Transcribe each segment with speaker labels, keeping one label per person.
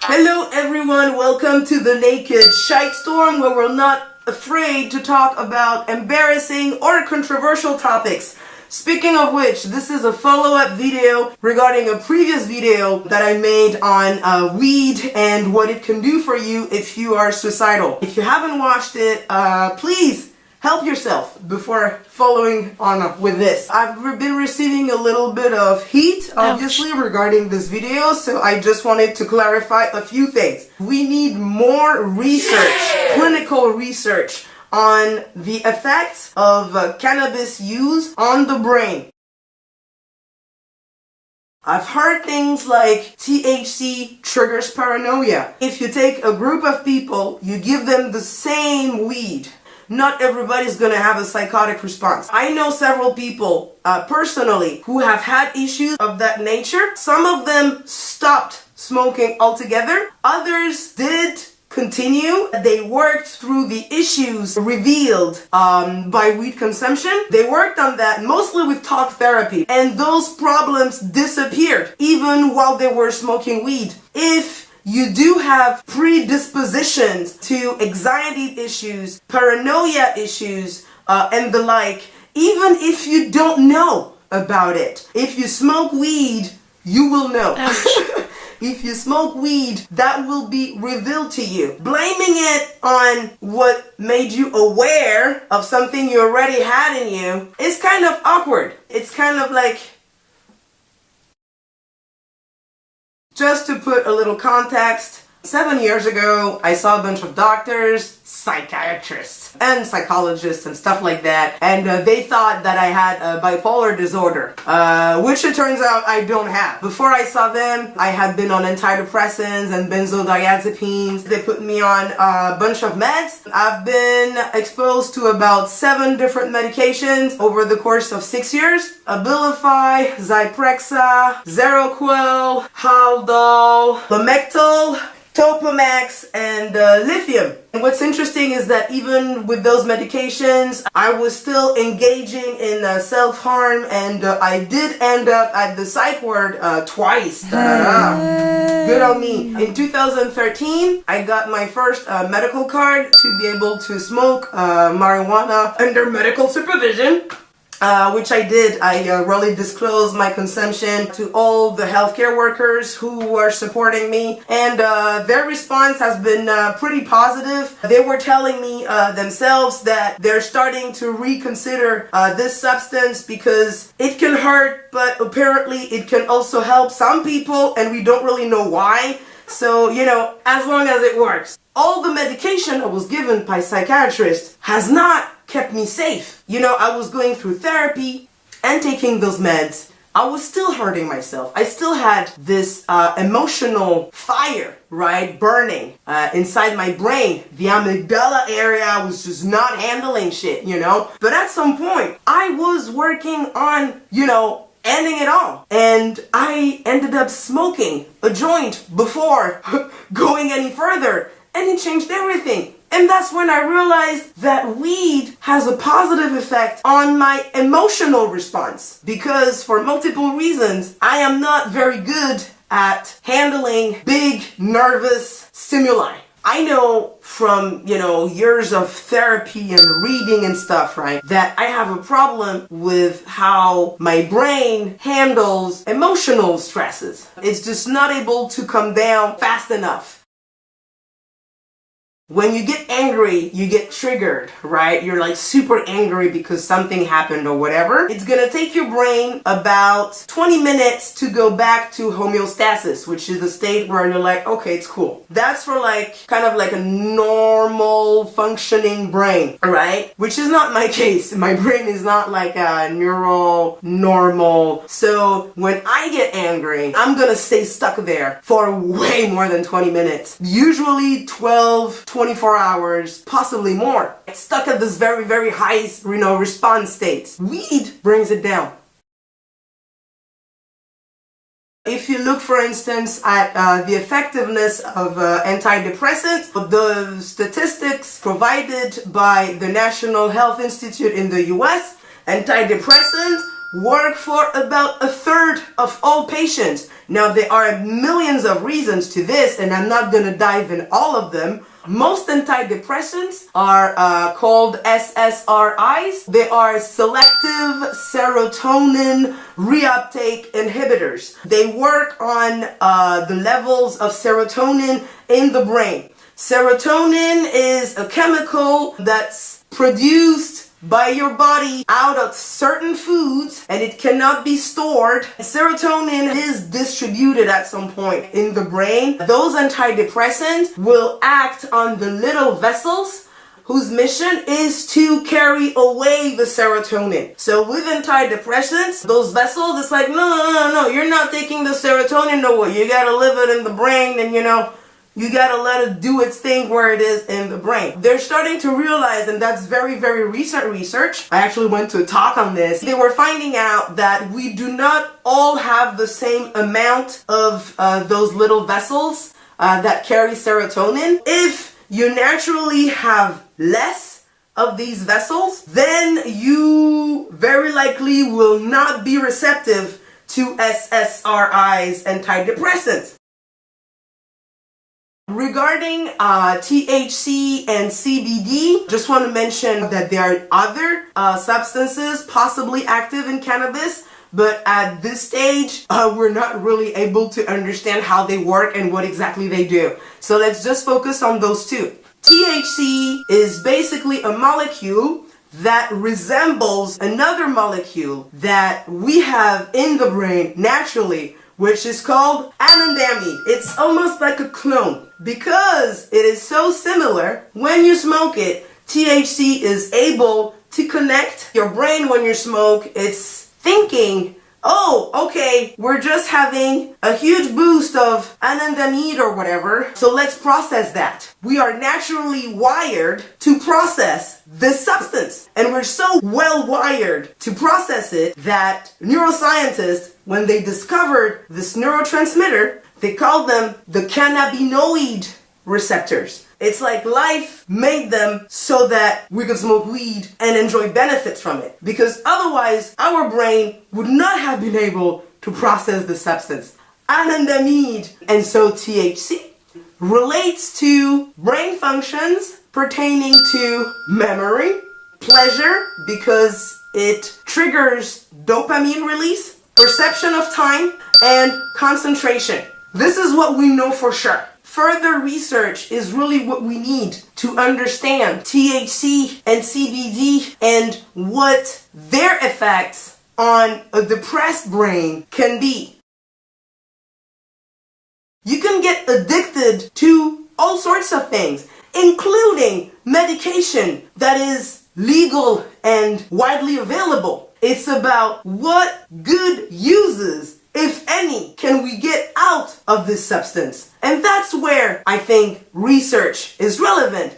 Speaker 1: Hello everyone, welcome to the Naked Shite Storm, where we're not afraid to talk about embarrassing or controversial topics. Speaking of which, this is a follow-up video regarding a previous video that I made on weed and what it can do for you if you are suicidal. If you haven't watched it, please help yourself before following on with this. I've been receiving a little bit of heat, obviously, regarding this video, so I just wanted to clarify a few things. We need more research, clinical research, on the effects of cannabis use on the brain. I've heard things like THC triggers paranoia. If you take a group of people, you give them the same weed, not everybody's gonna have a psychotic response. I know several people personally who have had issues of that nature. Some of them stopped smoking altogether. Others did continue. They worked through the issues revealed by weed consumption. They worked on that mostly with talk therapy, and those problems disappeared even while they were smoking weed. If you do have predispositions to anxiety issues, paranoia issues, and the like, even if you don't know about it, if you smoke weed, you will know. If you smoke weed, that will be revealed to you. Blaming it on what made you aware of something you already had in you is kind of awkward. It's kind of like, just to put a little context, 7 years ago, I saw a bunch of doctors, psychiatrists, and psychologists and stuff like that, and they thought that I had a bipolar disorder, which it turns out I don't have. Before I saw them, I had been on antidepressants and benzodiazepines. They put me on a bunch of meds. I've been exposed to about 7 different medications over the course of 6 years. Abilify, Zyprexa, Zeroquel, Haldol, Lamictal, Topamax, and lithium. And what's interesting is that even with those medications, I was still engaging in self-harm, and I did end up at the psych ward twice. Good on me. In 2013, I got my first medical card to be able to smoke marijuana under medical supervision. Which I did. I really disclosed my consumption to all the healthcare workers who were supporting me, and their response has been pretty positive. They were telling me themselves that they're starting to reconsider this substance because it can hurt, but apparently it can also help some people, and we don't really know why. So, you know, as long as it works. All the medication I was given by psychiatrists has not kept me safe. You know, I was going through therapy and taking those meds. I was still hurting myself. I still had this emotional fire, right, burning inside my brain. The amygdala area was just not handling shit, you know. But at some point, I was working on, you know, ending it all. And I ended up smoking a joint before going any further. And it changed everything. And that's when I realized that weed has a positive effect on my emotional response. Because for multiple reasons, I am not very good at handling big, nervous stimuli. I know from, you know, years of therapy and reading and stuff, right, that I have a problem with how my brain handles emotional stresses. It's just not able to come down fast enough. When you get angry, you get triggered, right? You're like super angry because something happened or whatever. It's gonna take your brain about 20 minutes to go back to homeostasis, which is the state where you're like, okay, it's cool. That's for like, kind of like a normal functioning brain, right? Which is not my case. My brain is not like a neural normal. So when I get angry, I'm gonna stay stuck there for way more than 20 minutes. Usually 12, 24 hours, possibly more. It's stuck at this very, very high, response state. Weed brings it down. If you look, for instance, at the effectiveness of antidepressants, the statistics provided by the National Health Institute in the US, antidepressants work for about a third of all patients. Now, there are millions of reasons to this, and I'm not going to dive in all of them. Most antidepressants are called SSRIs. They are selective serotonin reuptake inhibitors. They work on the levels of serotonin in the brain. Serotonin is a chemical that's produced by your body out of certain foods, and it cannot be stored. Serotonin is distributed at some point in the brain. Those antidepressants will act on the little vessels whose mission is to carry away the serotonin. So with antidepressants, those vessels, it's like, no, you're not taking the serotonin nowhere. You gotta live it in the brain, and you gotta let it do its thing where it is in the brain. They're starting to realize, and that's very, very recent research. I actually went to a talk on this. They were finding out that we do not all have the same amount of those little vessels that carry serotonin. If you naturally have less of these vessels, then you very likely will not be receptive to SSRIs, antidepressants. Regarding THC and CBD, just want to mention that there are other substances possibly active in cannabis, but at this stage, we're not really able to understand how they work and what exactly they do. So let's just focus on those two. THC is basically a molecule that resembles another molecule that we have in the brain naturally, which is called anandamide. It's almost like a clone. Because it is so similar, when you smoke it, THC is able to connect your brain when you smoke. It's thinking, oh, okay, we're just having a huge boost of anandamide or whatever, so let's process that. We are naturally wired to process this substance, and we're so well wired to process it that neuroscientists, when they discovered this neurotransmitter, they called them the cannabinoid receptors. It's like life made them so that we could smoke weed and enjoy benefits from it. Because otherwise, our brain would not have been able to process the substance. Anandamide, and so THC, relates to brain functions pertaining to memory, pleasure, because it triggers dopamine release, perception of time, and concentration. This is what we know for sure. Further research is really what we need to understand THC and CBD and what their effects on a depressed brain can be. You can get addicted to all sorts of things, including medication that is legal and widely available. It's about what good uses, if any, can we get out of this substance. And that's where I think research is relevant.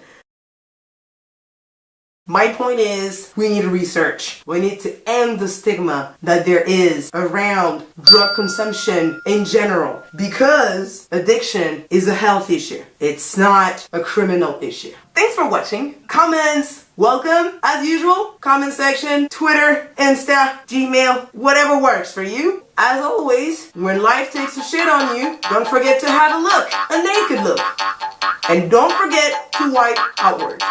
Speaker 1: My point is, we need research. We need to end the stigma that there is around drug consumption in general, because addiction is a health issue. It's not a criminal issue. Thanks for watching. Comments, welcome. As usual, comment section, Twitter, Insta, Gmail, whatever works for you. As always, when life takes a shit on you, don't forget to have a look, a naked look. And don't forget to wipe outward.